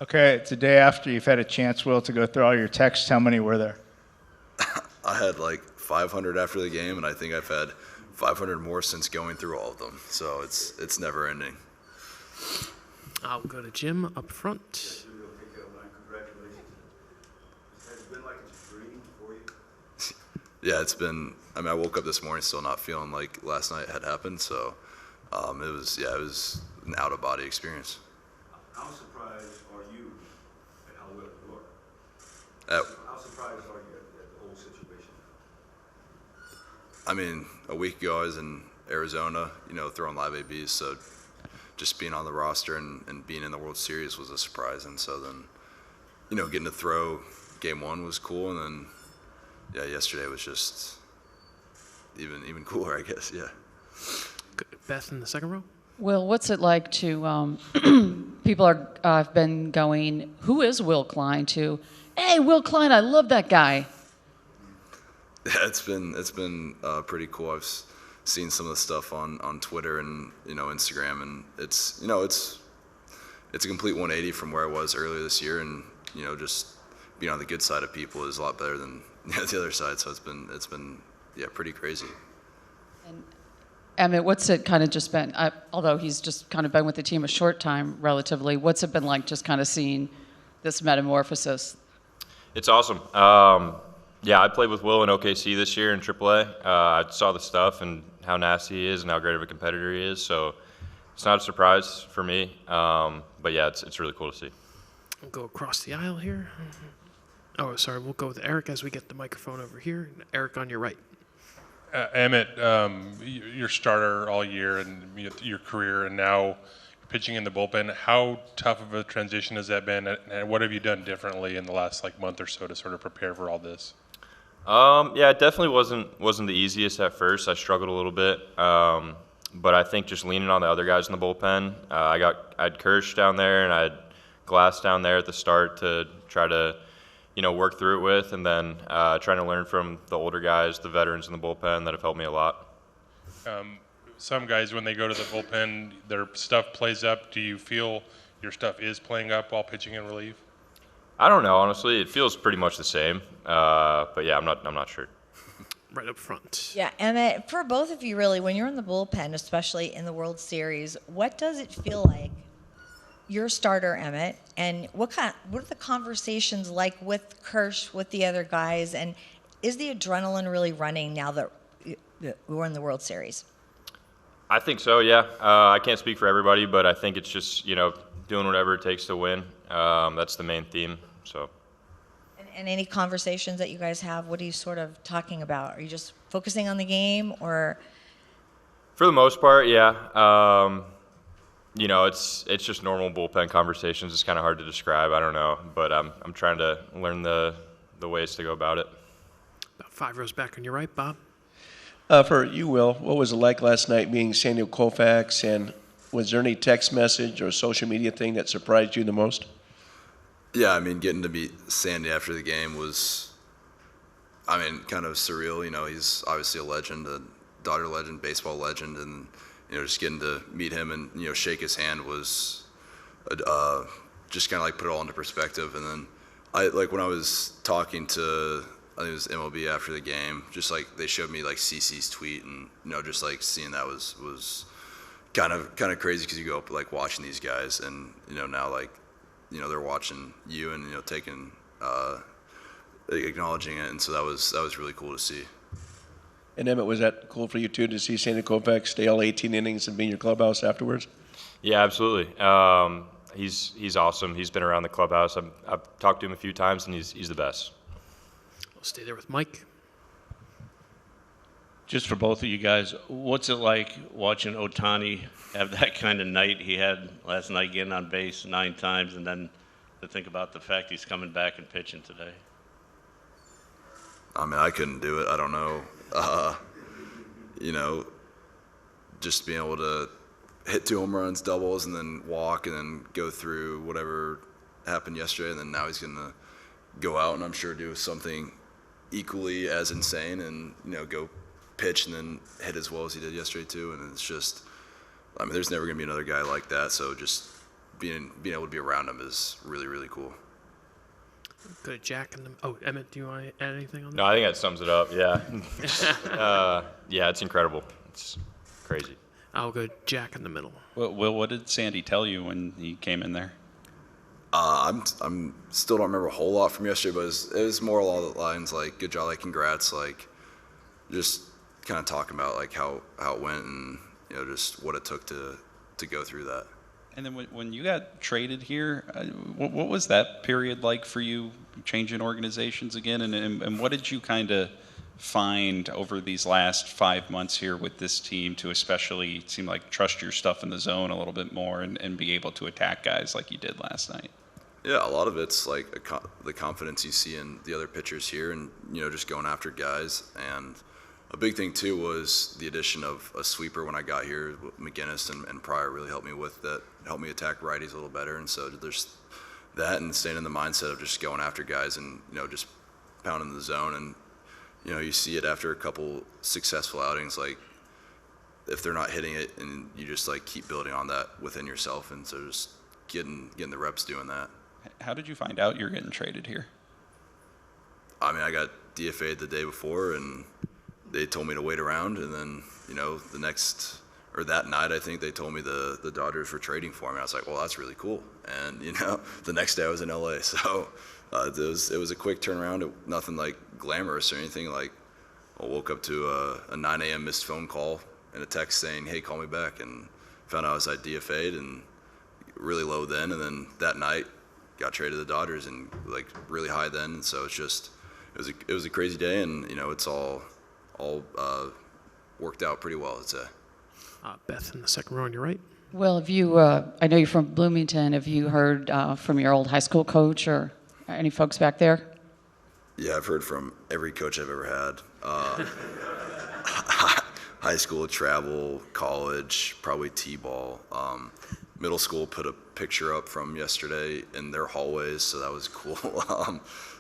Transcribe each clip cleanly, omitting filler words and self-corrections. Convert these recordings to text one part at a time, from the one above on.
Okay, it's a day after you've had a chance, Will, to go through all your texts. How many were there? I had like 500 after the game, and I think I've had 500 more since going through all of them. So it's never ending. I'll go to Jim up front. Yeah, it's been. I mean, I woke up this morning still not feeling like last night had happened. So it was an out of body experience. How surprised are you at how well you look? How surprised are you at the whole situation? I mean, a week ago I was in Arizona, throwing live ABs. So just being on the roster and being in the World Series was a surprise. And so then, getting to throw game one was cool. And then, yeah, yesterday was just even cooler, I guess. Yeah. Beth in the second row. Will, what's it like to, people have been going, who is Will Klein, to, hey, Will Klein, I love that guy. Yeah, it's been pretty cool. I've seen some of the stuff on Twitter and, Instagram, and it's a complete 180 from where I was earlier this year, and, just being on the good side of people is a lot better than the other side, so it's been pretty crazy. And Emmett, what's it kind of just been, although he's just kind of been with the team a short time relatively, what's it been like just kind of seeing this metamorphosis? It's awesome. I played with Will in OKC this year in AAA. I saw the stuff and how nasty he is and how great of a competitor he is, so it's not a surprise for me. But yeah, it's really cool to see. We'll go across the aisle here. Oh, sorry, we'll go with Eric as we get the microphone over here. Eric on your right. Emmett, your starter all year and your career, and now pitching in the bullpen. How tough of a transition has that been, and what have you done differently in the last month or so to sort of prepare for all this? It definitely wasn't the easiest at first. I struggled a little bit, but I think just leaning on the other guys in the bullpen. I had Kirsch down there and I had Glass down there at the start to try to work through it with, and then trying to learn from the older guys, the veterans in the bullpen that have helped me a lot. Some guys, when they go to the bullpen, their stuff plays up. Do you feel your stuff is playing up while pitching in relief? I don't know, honestly. It feels pretty much the same. But yeah, I'm not sure. Right up front. Yeah, Emmett, for both of you really, when you're in the bullpen, especially in the World Series, what does it feel like? You're a starter, Emmett, and what are the conversations like with Kirsch, with the other guys, and is the adrenaline really running now that we're in the World Series? I think so, yeah. I can't speak for everybody, but I think it's just, doing whatever it takes to win. That's the main theme, so. And any conversations that you guys have, what are you sort of talking about? Are you just focusing on the game, or? For the most part, yeah. It's just normal bullpen conversations. It's kind of hard to describe. I don't know, but I'm trying to learn the ways to go about it. About 5 rows back on your right, Bob. For you, Will, what was it like last night being Sandy Koufax, and was there any text message or social media thing that surprised you the most? Yeah, I mean, getting to meet Sandy after the game was, kind of surreal. He's obviously a legend, a Dodger legend, baseball legend, and just getting to meet him and shake his hand was just kind of put it all into perspective. And then when I was talking to, I think it was MLB after the game, just they showed me CC's tweet, and just seeing that was kind of crazy, because you go up watching these guys, and now they're watching you and taking acknowledging it, and so that was really cool to see. And Emmett, was that cool for you too, to see Sandy Koufax stay all 18 innings and be in your clubhouse afterwards? Yeah, absolutely. He's awesome. He's been around the clubhouse. I've talked to him a few times, and he's the best. We'll stay there with Mike. Just for both of you guys, what's it like watching Ohtani have that kind of night he had last night, getting on base 9 times, and then to think about the fact he's coming back and pitching today? I couldn't do it. I don't know. Just being able to hit 2 home runs, doubles, and then walk, and then go through whatever happened yesterday, and then now he's going to go out and I'm sure do something equally as insane, and go pitch and then hit as well as he did yesterday too. And it's just, there's never going to be another guy like that. So just being able to be around him is really, really cool. Good Jack and Emmett, do you want to add anything on that? No, I think that sums it up. Yeah. Yeah, it's incredible. It's crazy. I'll go Jack in the middle. Well, what did Sandy tell you when he came in there? I'm still don't remember a whole lot from yesterday, but it was more along the lines like, good job, like congrats, like just kind of talking about like how it went and just what it took to go through that. And then when you got traded here, what was that period like for you, changing organizations again? And what did you kind of find over these last 5 months here with this team to especially seem like trust your stuff in the zone a little bit more and be able to attack guys like you did last night? Yeah, a lot of it's like the confidence you see in the other pitchers here and, just going after guys. And a big thing, too, was the addition of a sweeper when I got here. McGinnis and Pryor really helped me with that, helped me attack righties a little better. And so there's that and staying in the mindset of just going after guys and, just pounding the zone. And, you see it after a couple successful outings, like if they're not hitting it and you just like keep building on that within yourself. And so just getting the reps doing that. How did you find out you're getting traded here? I mean, I got DFA'd the day before, and they told me to wait around. And then, that night, I think they told me the Dodgers were trading for me. I was like, well, that's really cool. And, the next day I was in LA. So it was a quick turnaround. Nothing like glamorous or anything. Like, I woke up to a 9 a.m. missed phone call and a text saying, hey, call me back. And found out I was got and really low then. And then that night, got traded to the Dodgers and like really high then, and so it was a crazy day, and it's all worked out pretty well, I'd say. Beth in the second row on your right. Well, have you, I know you're from Bloomington, have you heard from your old high school coach or any folks back there? Yeah, I've heard from every coach I've ever had. High school, travel, college, probably T-ball. Middle school put a picture up from yesterday in their hallways, so that was cool.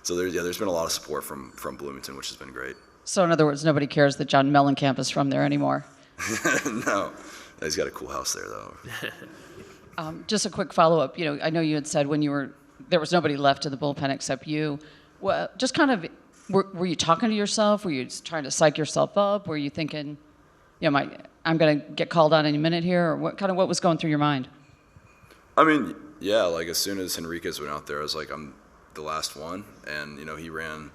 So there's been a lot of support from Bloomington, which has been great. So in other words, nobody cares that John Mellencamp is from there anymore? No, he's got a cool house there, though. Just a quick follow-up. I know you had said when there was nobody left in the bullpen except you. Well, just kind of, were you talking to yourself? Were you trying to psych yourself up? Were you thinking, I'm going to get called on any minute here? Or what was going through your mind? I mean, yeah, like as soon as Henriquez went out there, I was like, I'm the last one. And, he ran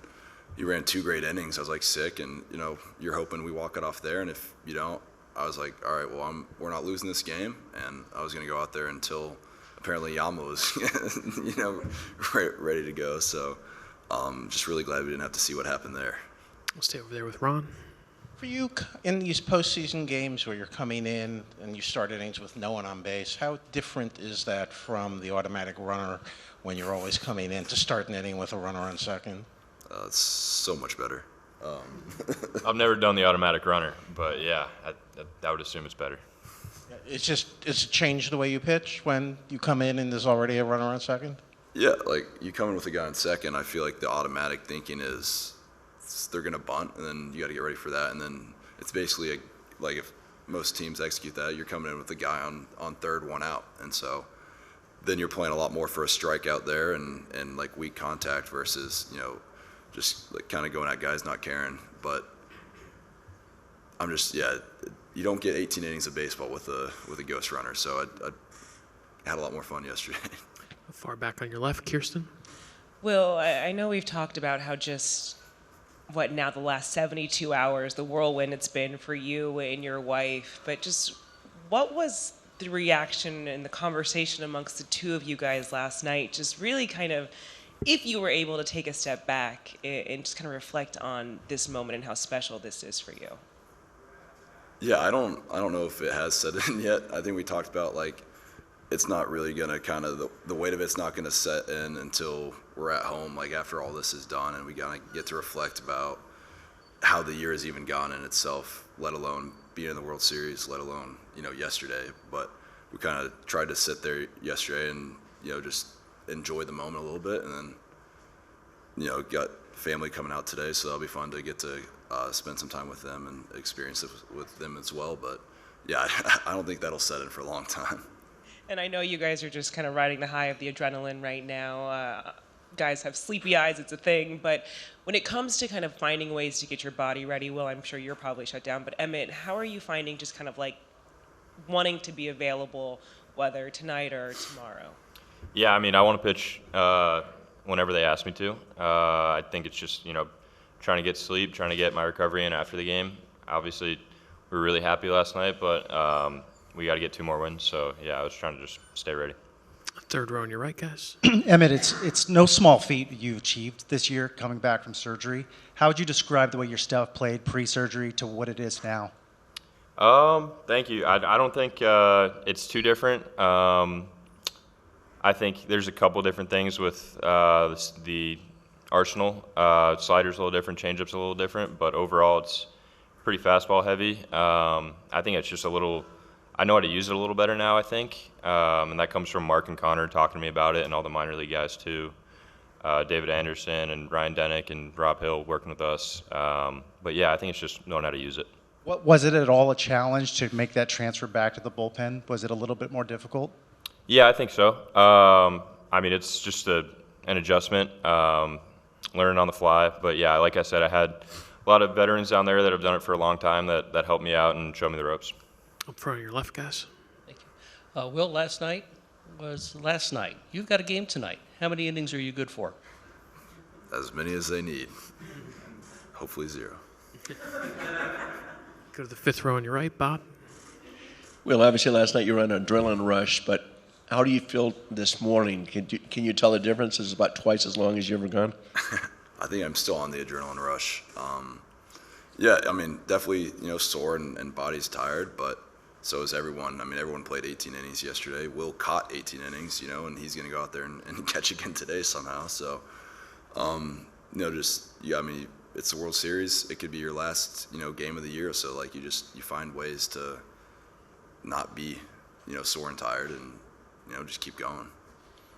2 great innings. I was like sick, and, you're hoping we walk it off there. And if you don't, I was like, all right, well, we're not losing this game. And I was going to go out there until apparently Yama was, ready to go. So just really glad we didn't have to see what happened there. We'll stay over there with Ron. For you, in these postseason games where you're coming in and you start innings with no one on base, how different is that from the automatic runner when you're always coming in to start an inning with a runner on second? It's so much better. I've never done the automatic runner, but yeah, I would assume it's better. It's a change the way you pitch when you come in and there's already a runner on second? Yeah, like you come in with a guy on second, I feel like the automatic thinking is they're going to bunt, and then you got to get ready for that. And then it's basically like if most teams execute that, you're coming in with the guy on third, 1 out. And so then you're playing a lot more for a strikeout there and like weak contact versus, just like kind of going at guys not caring. But I'm just, you don't get 18 innings of baseball with a ghost runner. So I had a lot more fun yesterday. Far back on your left, Kirsten. Will, I know we've talked about how the last 72 hours, the whirlwind it's been for you and your wife, but just what was the reaction and the conversation amongst the two of you guys last night? Just really kind of, if you were able to take a step back and just kind of reflect on this moment and how special this is for you. Yeah, I don't know if it has set in yet. I think we talked about like it's not really gonna kind of the weight of it's not gonna set in until we're at home, like after all this is done, and we gotta get to reflect about how the year has even gone in itself, let alone being in the World Series, let alone yesterday. But we kind of tried to sit there yesterday and just enjoy the moment a little bit, and then got family coming out today, so that'll be fun to get to spend some time with them and experience it with them as well. But yeah, I don't think that'll set in for a long time. And I know you guys are just kind of riding the high of the adrenaline right now. Guys have sleepy eyes, it's a thing. But when it comes to kind of finding ways to get your body ready, well, I'm sure you're probably shut down. But Emmet, how are you finding just kind of like wanting to be available, whether tonight or tomorrow? Yeah, I mean, I want to pitch whenever they ask me to. I think it's just, trying to get sleep, trying to get my recovery in after the game. Obviously, we were really happy last night, but we got to get 2 more wins. So, yeah, I was trying to just stay ready. Third row on your right, guys. Emmet, it's no small feat you achieved this year coming back from surgery. How would you describe the way your stuff played pre-surgery to what it is now? Thank you. I don't think it's too different. I think there's a couple different things with the arsenal. Slider's a little different, changeup's a little different, but overall it's pretty fastball heavy. I think it's just I know how to use it a little better now, I think. And that comes from Mark and Connor talking to me about it and all the minor league guys too. David Anderson and Ryan Denick and Rob Hill working with us. But yeah, I think it's just knowing how to use it. Was it at all a challenge to make that transfer back to the bullpen? Was it a little bit more difficult? Yeah, I think so. I mean, it's just an adjustment, learning on the fly. But yeah, like I said, I had a lot of veterans down there that have done it for a long time that helped me out and showed me the ropes. Up front on your left, guys. Thank you. Will, last night was last night. You've got a game tonight. How many innings are you good for? As many as they need. Hopefully 0. Go to the fifth row on your right, Bob. Well, obviously last night you were on an adrenaline rush, but how do you feel this morning? Can you tell the difference? It's about twice as long as you ever gone? I think I'm still on the adrenaline rush. Yeah, I mean, definitely, sore and body's tired, but so is everyone. I mean, everyone played 18 innings yesterday. Will caught 18 innings, and he's going to go out there and catch again today somehow. So, I mean, it's the World Series. It could be your last, game of the year. So, like, you find ways to not be, sore and tired and, just keep going.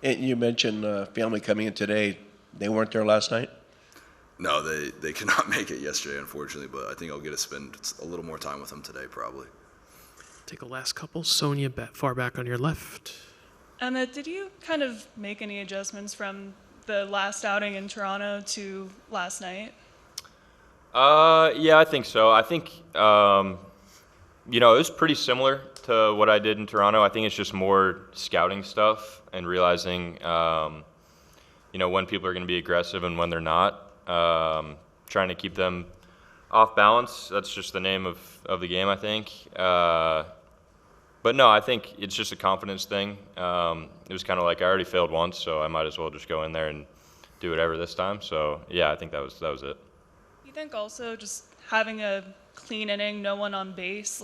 And you mentioned family coming in today. They weren't there last night? No, they could not make it yesterday, unfortunately, but I think I'll get to spend a little more time with them today, probably. Take a last couple. Sonia, far back on your left. Emmet, did you kind of make any adjustments from the last outing in Toronto to last night? Yeah, I think so. I think, it was pretty similar to what I did in Toronto. I think it's just more scouting stuff and realizing, when people are going to be aggressive and when they're not. Trying to keep them off balance. That's just the name of the game, I think. But no, I think it's just a confidence thing. It was kind of like I already failed once, so I might as well just go in there and do whatever this time. So yeah, I think that was it. You think also just having a clean inning, no one on base,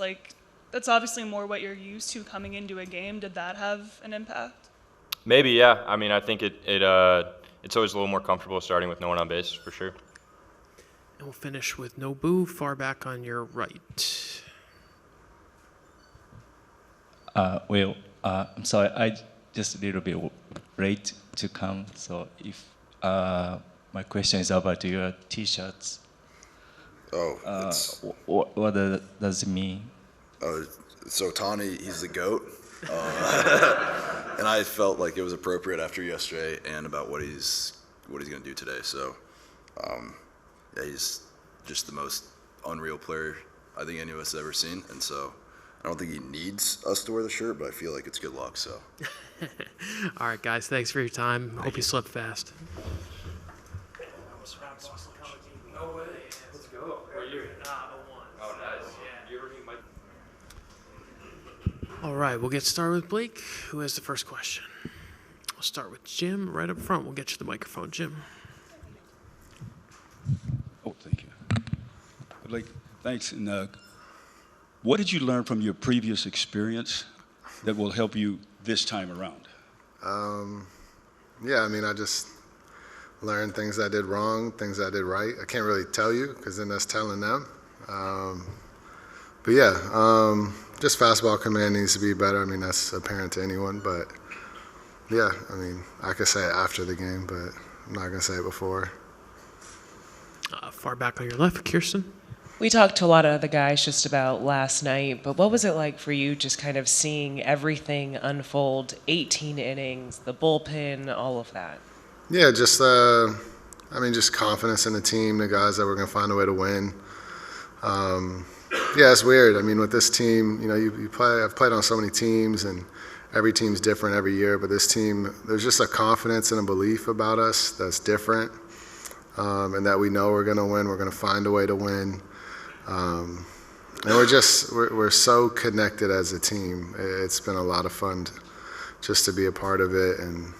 that's obviously more what you're used to coming into a game. Did that have an impact? Maybe, yeah. I mean, I think it's always a little more comfortable starting with no one on base, for sure. And we'll finish with Nobu, far back on your right. Well, I'm sorry, I just a little bit late to come. So if my question is about your T-shirts. Oh, what does it mean? It's Ohtani. He's the GOAT. And I felt like it was appropriate after yesterday and about what he's going to do today. So, yeah, he's just the most unreal player I think any of us have ever seen. And so I don't think he needs us to wear the shirt, but I feel like it's good luck. So. All right, guys, thanks for your time. Hope you slept fast. No way. Let's go. Where are you? Oh, nice. You ever meet Mike? All right, we'll get started with Blake, who has the first question. We'll start with Jim right up front. We'll get you the microphone, Jim. Oh, thank you. Blake, thanks. And what did you learn from your previous experience that will help you this time around? Yeah, I mean, I just learned things I did wrong, things I did right. I can't really tell you because then that's telling them. But yeah, just fastball command needs to be better. I mean, that's apparent to anyone. But yeah, I mean, I could say it after the game, but I'm not going to say it before. Far back on your left, Kirsten. We talked to a lot of other guys just about last night, but what was it like for you just kind of seeing everything unfold, 18 innings, the bullpen, all of that? Yeah, just just confidence in the team, the guys that we're going to find a way to win. Yeah, it's weird. I mean, with this team, you play. I've played on so many teams, and every team's different every year. But this team, there's just a confidence and a belief about us that's different, and that we know we're going to win. We're going to find a way to win, and we're so connected as a team. It's been a lot of fun just to be a part of it and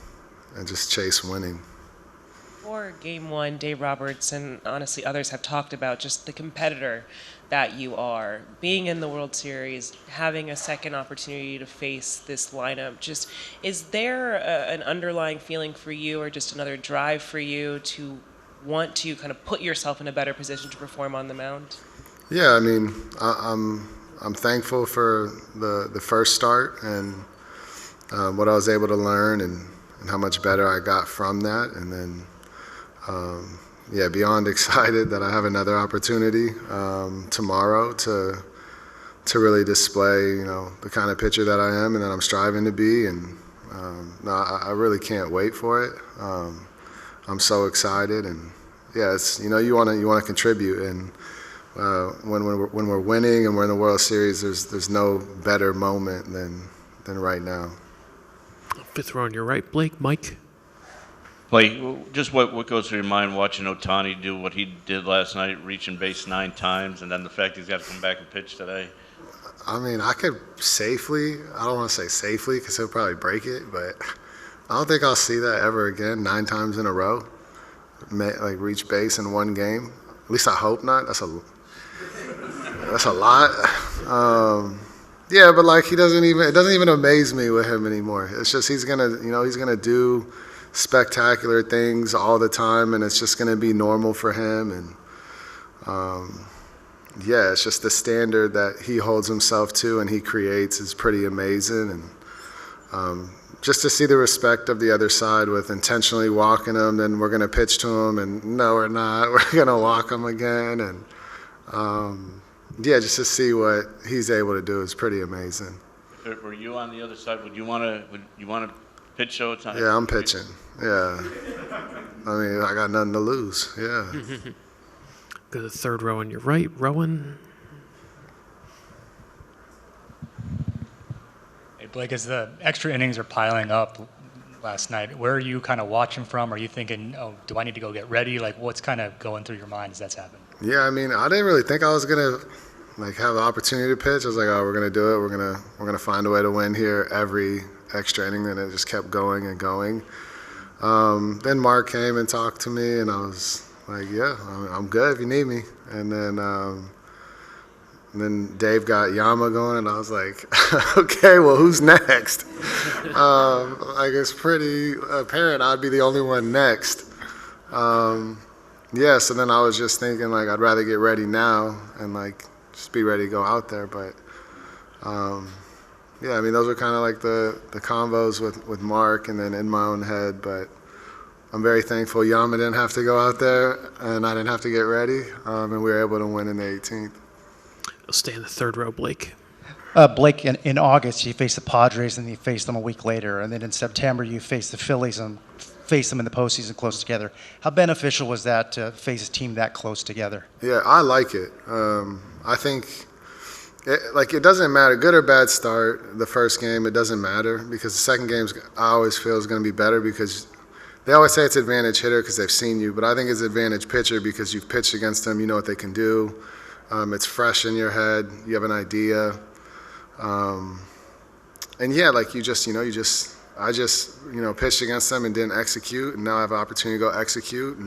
just chase winning. For Game 1, Dave Roberts and honestly others have talked about just the competitor that you are. Being in the World Series, having a second opportunity to face this lineup, just is there an underlying feeling for you or just another drive for you to want to kind of put yourself in a better position to perform on the mound? Yeah, I mean, I'm thankful for the first start and what I was able to learn and how much better I got from that, and then beyond excited that I have another opportunity tomorrow to really display, the kind of pitcher that I am and that I'm striving to be. And I really can't wait for it. I'm so excited, and it's you want to contribute, and when we're winning and we're in the World Series, there's no better moment than right now. Fifth row on your right, Blake. Mike. Blake, just what goes through your mind watching Ohtani do what he did last night, reaching base 9 times, and then the fact he's got to come back and pitch today? I mean, I could safely, I don't want to say safely because he'll probably break it, but I don't think I'll see that ever again, 9 times in a row, like reach base in one game. At least I hope not. That's a lot. Yeah, but like it doesn't even amaze me with him anymore. It's just he's gonna do spectacular things all the time, and it's just gonna be normal for him. And it's just the standard that he holds himself to and he creates is pretty amazing. And just to see the respect of the other side with intentionally walking him, then we're gonna pitch to him, and no, we're not. We're gonna walk him again, and just to see what he's able to do is pretty amazing. Were you on the other side? Would you want to pitch Ohtani? Yeah, I'm pitching. Yeah. I mean, I got nothing to lose. Yeah. Go to the third row on your right, Rowan. Hey, Blake, as the extra innings are piling up last night, where are you kind of watching from? Are you thinking, do I need to go get ready? Like, what's kind of going through your mind as that's happening? Yeah, I mean, I didn't really think I was gonna have the opportunity to pitch. I was like, we're gonna do it. We're gonna find a way to win here every extra inning. And it just kept going and going. Then Mark came and talked to me, and I was like, yeah, I'm good if you need me. And then Dave got Yama going, and I was like, okay, well, who's next? It's pretty apparent I'd be the only one next. So then I was just thinking, I'd rather get ready now and, just be ready to go out there. But, I mean, those were kind of the combos with Mark and then in my own head. But I'm very thankful Yama didn't have to go out there and I didn't have to get ready. And we were able to win in the 18th. You'll stay in the third row, Blake. Blake, in August, you faced the Padres and you faced them a week later. And then in September, you faced the Phillies and faced them in the postseason close together. How beneficial was that to face a team that close together? Yeah, I like it. I think it doesn't matter, good or bad start, the first game, it doesn't matter because the second game I always feel is going to be better because they always say it's advantage hitter because they've seen you, but I think it's advantage pitcher because you've pitched against them, you know what they can do. It's fresh in your head, you have an idea. I just pitched against them and didn't execute, and now I have an opportunity to go execute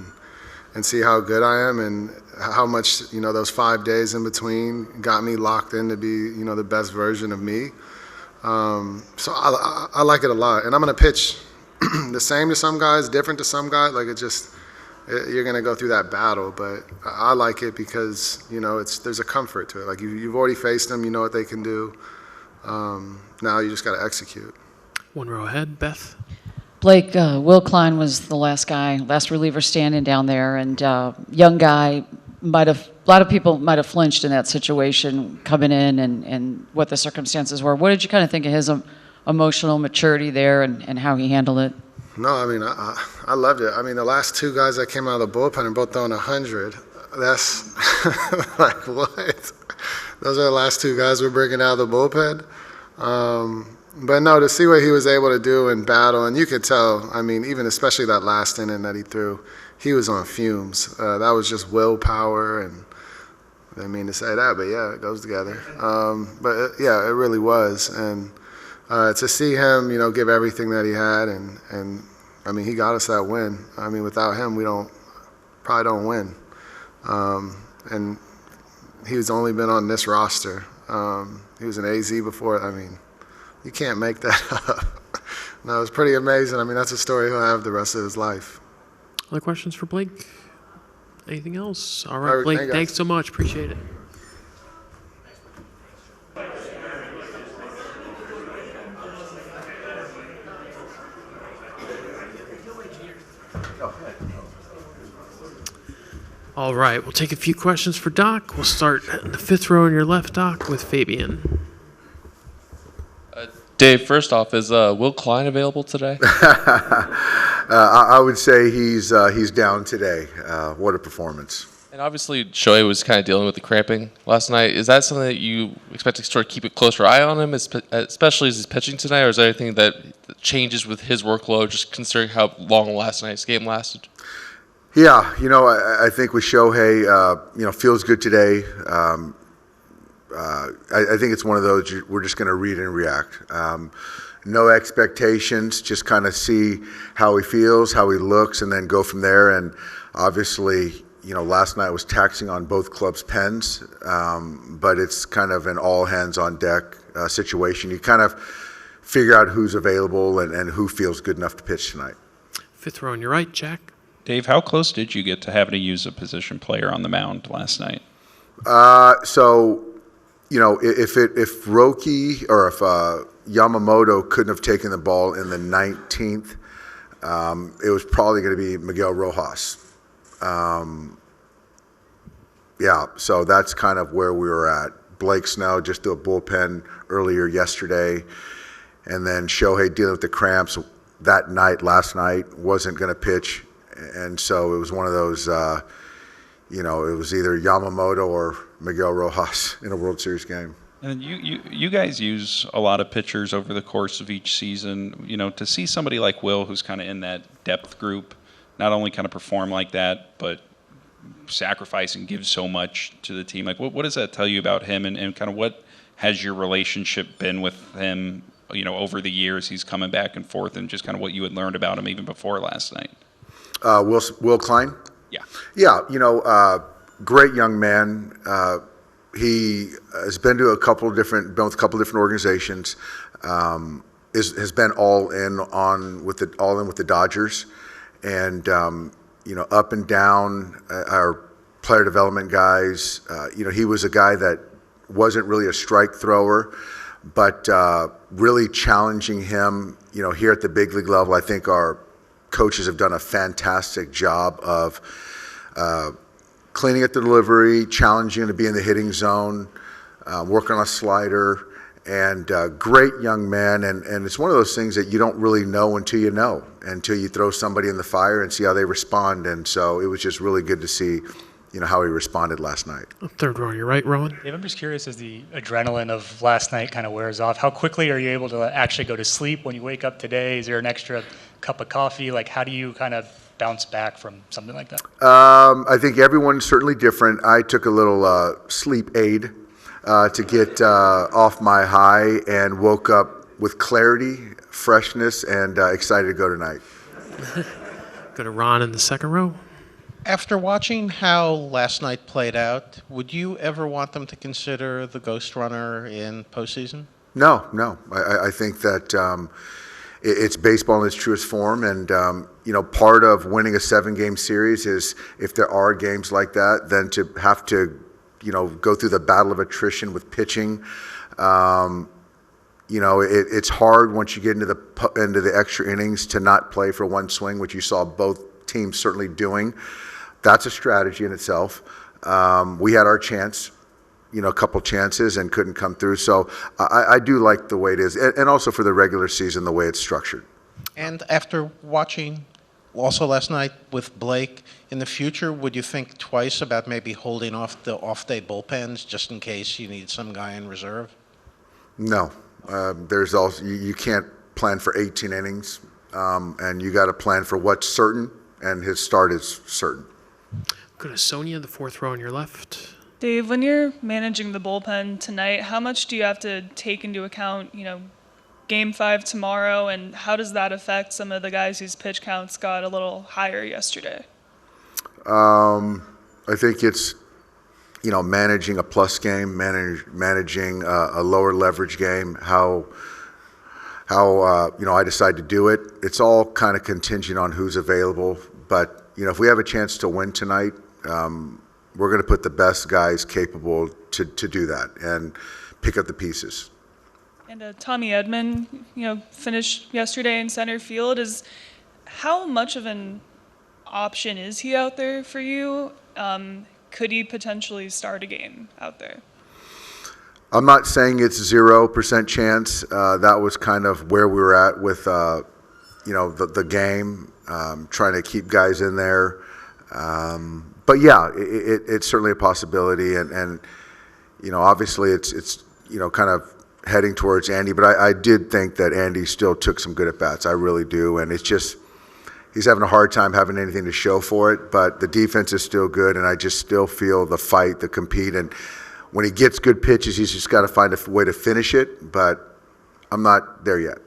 and see how good I am and how much those 5 days in between got me locked in to be the best version of me. So I like it a lot, and I'm gonna pitch the same to some guys, different to some guys. You're gonna go through that battle, but I like it because there's a comfort to it. You've already faced them, you know what they can do. Now you just got to execute. One row ahead, Beth. Blake, Will Klein was the last reliever standing down there, and young guy, a lot of people might have flinched in that situation coming in and what the circumstances were. What did you kind of think of his emotional maturity there and how he handled it? No, I mean, I loved it. I mean, the last two guys that came out of the bullpen are both throwing 100. That's like, what? Those are the last two guys we're bringing out of the bullpen. But no, to see what he was able to do in battle, and you could tell, I mean, even especially that last inning that he threw, he was on fumes. That was just willpower, and I didn't mean to say that, but yeah, it goes together. Yeah, it really was. And to see him, give everything that he had, and I mean, he got us that win. I mean, without him, we probably don't win. And he's only been on this roster. He was an AZ before. I mean, you can't make that up. No, it's pretty amazing. I mean, that's a story he'll have the rest of his life. Other questions for Blake? Anything else? All right, Blake, thanks so much. Appreciate it. All right, we'll take a few questions for Doc. We'll start in the fifth row on your left, Doc, with Fabian. Dave, first off, is Will Klein available today? I would say he's down today. What a performance. And obviously, Shohei was kind of dealing with the cramping last night. Is that something that you expect to sort of keep a closer eye on him, especially as he's pitching tonight, or is there anything that changes with his workload, just considering how long last night's game lasted? Yeah, I think with Shohei, feels good today. I think it's one of those we're just going to read and react. No expectations, just kind of see how he feels, how he looks, and then go from there. And obviously, last night was taxing on both clubs' pens, but it's kind of an all hands on deck situation. You kind of figure out who's available and who feels good enough to pitch tonight. Fifth row on your right, Jack. Dave, how close did you get to having to use a position player on the mound last night? If Roki or if Yamamoto couldn't have taken the ball in the 19th, it was probably going to be Miguel Rojas. So that's kind of where we were at. Blake Snell just threw a bullpen earlier yesterday, and then Shohei dealing with the cramps that night, last night, wasn't going to pitch. And so it was one of those, it was either Yamamoto or Miguel Rojas in a World Series game. And you guys use a lot of pitchers over the course of each season. To see somebody like Will, who's kind of in that depth group, not only kind of perform like that, but sacrifice and give so much to the team. Like, what does that tell you about him, and kind of what has your relationship been with him, over the years he's coming back and forth, and just kind of what you had learned about him even before last night? Will Klein? Yeah. Yeah, great young man. He has been to a couple different organizations. Has been all in with the Dodgers, and up and down our player development guys. He was a guy that wasn't really a strike thrower, but really challenging him. Here at the big league level, I think our coaches have done a fantastic job of cleaning at the delivery, challenging him to be in the hitting zone, working on a slider, and great young man. And it's one of those things that you don't really know until you throw somebody in the fire and see how they respond. And so it was just really good to see, how he responded last night. Third row, you're right, Rowan. Dave, I'm just curious, as the adrenaline of last night kind of wears off, how quickly are you able to actually go to sleep when you wake up today? Is there an extra cup of coffee? Like, how do you kind of bounce back from something like that? I think everyone's certainly different. I took a little sleep aid to get off my high and woke up with clarity, freshness, and excited to go tonight. Go to Ron in the second row. After watching how last night played out, would you ever want them to consider the ghost runner in postseason? No. I think that it's baseball in its truest form, and part of winning a 7-game series is, if there are games like that, then to have to go through the battle of attrition with pitching. It's hard once you get into the extra innings to not play for one swing, which you saw both teams certainly doing. That's a strategy in itself. We had our chance, a couple chances and couldn't come through. So I do like the way it is, and also for the regular season, the way it's structured. And after watching also last night with Blake, in the future, would you think twice about maybe holding off the off-day bullpens just in case you need some guy in reserve? No, there's also you can't plan for 18 innings, and you got to plan for what's certain, and his start is certain. Go to Sonia, the fourth row on your left. Dave, when you're managing the bullpen tonight, how much do you have to take into account, Game 5 tomorrow, and how does that affect some of the guys whose pitch counts got a little higher yesterday? I think it's, managing a plus game, managing a lower leverage game, how I decide to do it. It's all kind of contingent on who's available. But, if we have a chance to win tonight, we're going to put the best guys capable to do that and pick up the pieces. And Tommy Edman, finished yesterday in center field. How much of an option is he out there for you? Could he potentially start a game out there? I'm not saying it's 0% chance. That was kind of where we were at with, the game, trying to keep guys in there. But yeah, it's certainly a possibility, and obviously it's kind of heading towards Andy. But I did think that Andy still took some good at bats. I really do, and it's just he's having a hard time having anything to show for it. But the defense is still good, and I just still feel the fight, the compete, and when he gets good pitches, he's just got to find a way to finish it. But I'm not there yet.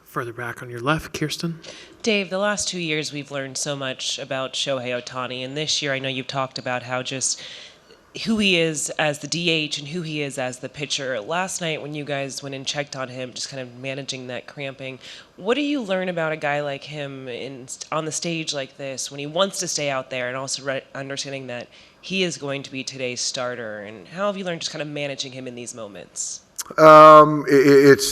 Further back on your left, Kirsten. Dave, the last 2 years we've learned so much about Shohei Ohtani, and this year I know you've talked about how just who he is as the DH and who he is as the pitcher. Last night when you guys went and checked on him, just kind of managing that cramping, what do you learn about a guy like him on the stage like this when he wants to stay out there and also understanding that he is going to be today's starter? And how have you learned just kind of managing him in these moments? It's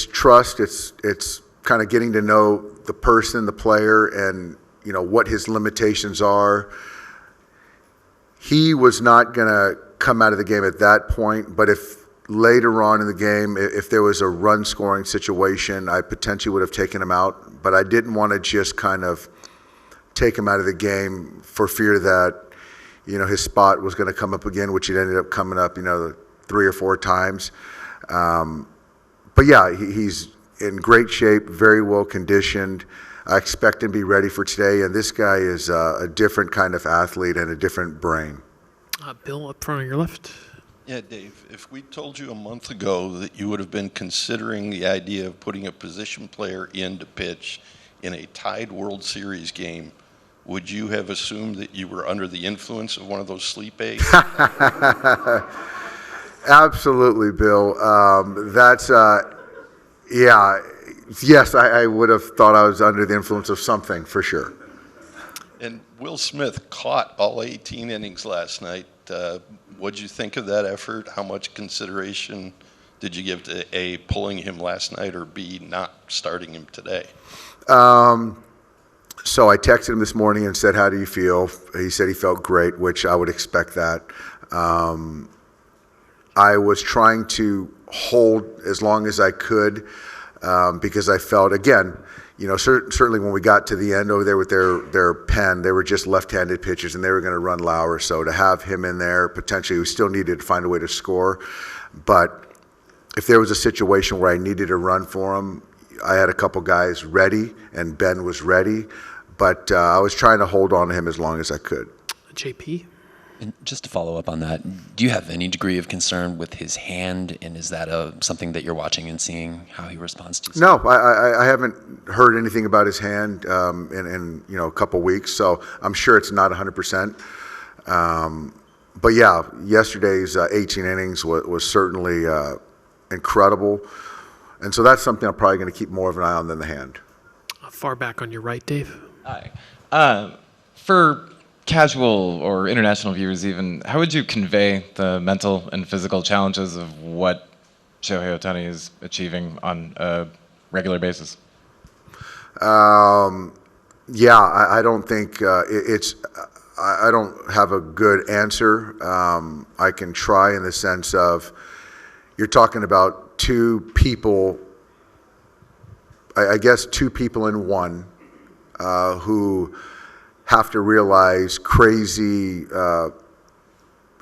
trust. It's kind of getting to know the person, the player, and what his limitations are. He was not going to come out of the game at that point, but if later on in the game, if there was a run-scoring situation, I potentially would have taken him out. But I didn't want to just kind of take him out of the game for fear that his spot was going to come up again, which it ended up coming up 3 or 4 times. But yeah, he's in great shape, very well conditioned. I expect him to be ready for today, and this guy is a different kind of athlete and a different brain. Bill, up front on your left. Yeah, Dave, if we told you a month ago that you would have been considering the idea of putting a position player in to pitch in a tied World Series game, would you have assumed that you were under the influence of one of those sleep aids? Absolutely, Bill. Yes, I would have thought I was under the influence of something, for sure. And Will Smith caught all 18 innings last night. What did you think of that effort? How much consideration did you give to A, pulling him last night, or B, not starting him today? So I texted him this morning and said, how do you feel? He said he felt great, which I would expect that. I was trying to hold as long as I could because I felt, again, certainly when we got to the end over there with their pen, they were just left-handed pitchers and they were going to run Lauer. So to have him in there, potentially we still needed to find a way to score. But if there was a situation where I needed a run for him, I had a couple guys ready and Ben was ready. But I was trying to hold on to him as long as I could. JP? And just to follow up on that, do you have any degree of concern with his hand, and is that something that you're watching and seeing how he responds to? No, I haven't heard anything about his hand in a couple weeks, so I'm sure it's not 100%. But yeah, yesterday's 18 innings was certainly incredible, and so that's something I'm probably going to keep more of an eye on than the hand. Far back on your right, Dave. Hi. For casual or international viewers even, how would you convey the mental and physical challenges of what Shohei Ohtani is achieving on a regular basis? I don't think it's I don't have a good answer. I can try in the sense of you're talking about two people, I guess two people in one, who have to realize crazy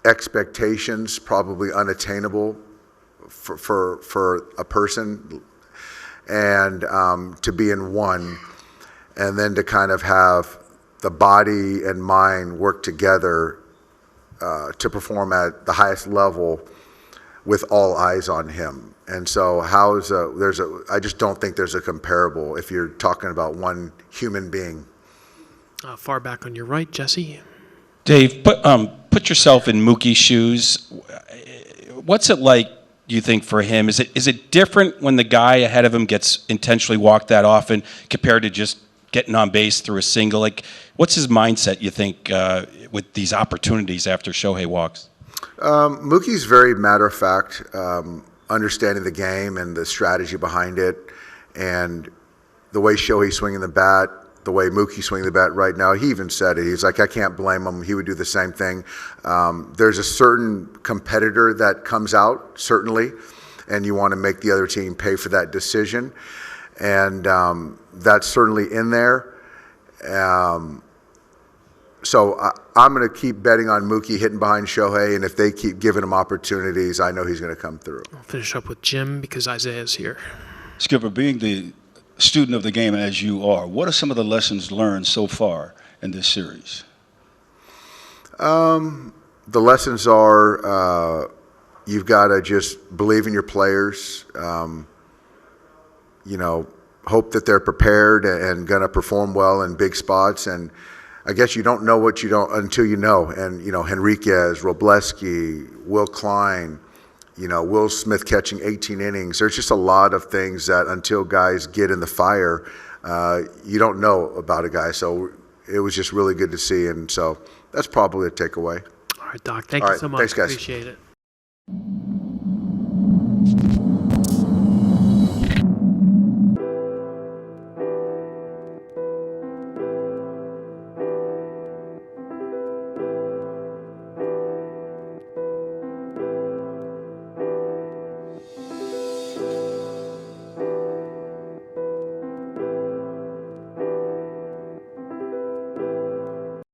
expectations, probably unattainable for a person, and to be in one, and then to kind of have the body and mind work together to perform at the highest level with all eyes on him. And so I just don't think there's a comparable if you're talking about one human being. Far back on your right, Jesse. Dave, put yourself in Mookie's shoes. What's it like, do you think, for him? Is it different when the guy ahead of him gets intentionally walked that often compared to just getting on base through a single? Like, what's his mindset, you think, with these opportunities after Shohei walks? Mookie's very matter-of-fact, understanding the game and the strategy behind it, and the way Shohei's swinging the bat, the way Mookie's swinging the bat right now. He even said it. He's like, I can't blame him. He would do the same thing. There's a certain competitor that comes out, certainly, and you want to make the other team pay for that decision. And that's certainly in there. So I'm going to keep betting on Mookie hitting behind Shohei, and if they keep giving him opportunities, I know he's going to come through. I'll finish up with Jim because Isaiah's here. Skipper, being the student of the game as you are, what are some of the lessons learned so far in this series? The lessons are you've got to just believe in your players, hope that they're prepared and going to perform well in big spots. And I guess you don't know what you don't until you know. And, Henriquez, Robleski, Will Klein, Will Smith catching 18 innings. There's just a lot of things that until guys get in the fire, you don't know about a guy. So it was just really good to see. And so that's probably a takeaway. All right, Doc. Thank you so much. Thanks, guys. Appreciate it.